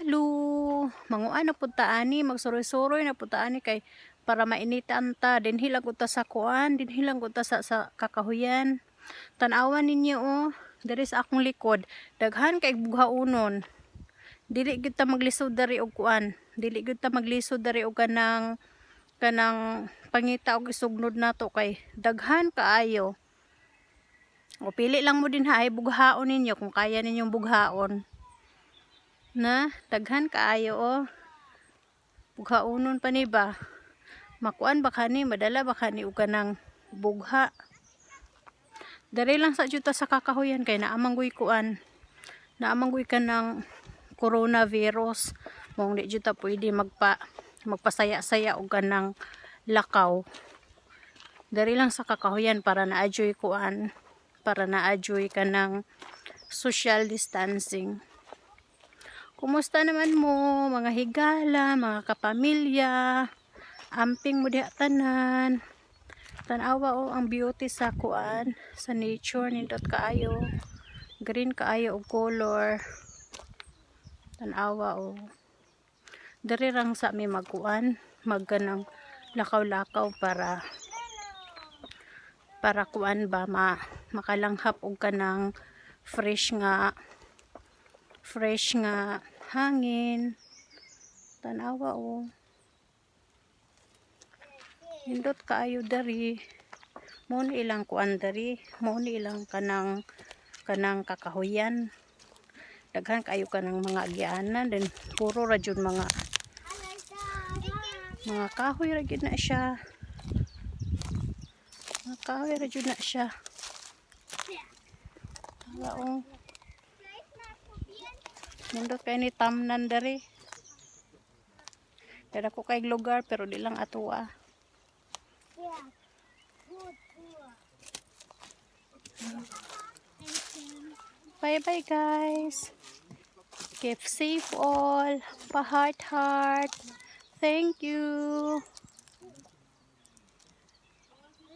Hello, manguan na punta ani, magsuroy-suroy na punta ani kay para mainitan ta. Dinhi lang ta sa kuan, dinhi lang ta sa kakahuyan. Tan-awan ninyo oh, diri sa akong likod. Daghan kay bughaonon. Dili gyud ta maglisod dari og kuan. Dili gyud ta maglisod dari og kanang pangita og isugnod nato kay daghan kaayo. O pili lang mo din ha ay bughaon ninyo kung kaya ninyong bughaon. Na daghan kaayo oh. Bughaonon pa ni ba? Makuan ba kani, madala ba kani og kanang bugha. Dari lang sa juta sa kakahuyan kay naamanggoy kuan. Naamanggoy kanang coronavirus. Mong di juta pwede magpasaya-saya og kanang lakaw. Dari lang sa kakahuyan para naadyoy kuan, para naadyoy kanang social distancing. Kumusta naman mo, mga higala, mga kapamilya, amping mo diha tanan. Tanawa o ang beauty sa kuan, sa nature, nindot kaayo. Green kaayo og color. Tanawa o. Dari rang sa mi magkuan, magganang lakaw-lakaw para kuan ba makalanghap og kanang fresh nga hangin. Tanawa o. Nindot kaayo dari. Mo ni ilang kuan dari, mo ni ilang kanang kakahuyan. Daghan kayo kanang mga agianan din puro ra jud mga kahoy ra gyud na siya. Mga kahoy ra jud na siya. Tanawa o. Nindot kay ni tamnan dari. Dara ko kay lugar pero di lang atoa. Bye bye guys. Keep safe all. Pa heart. Thank you.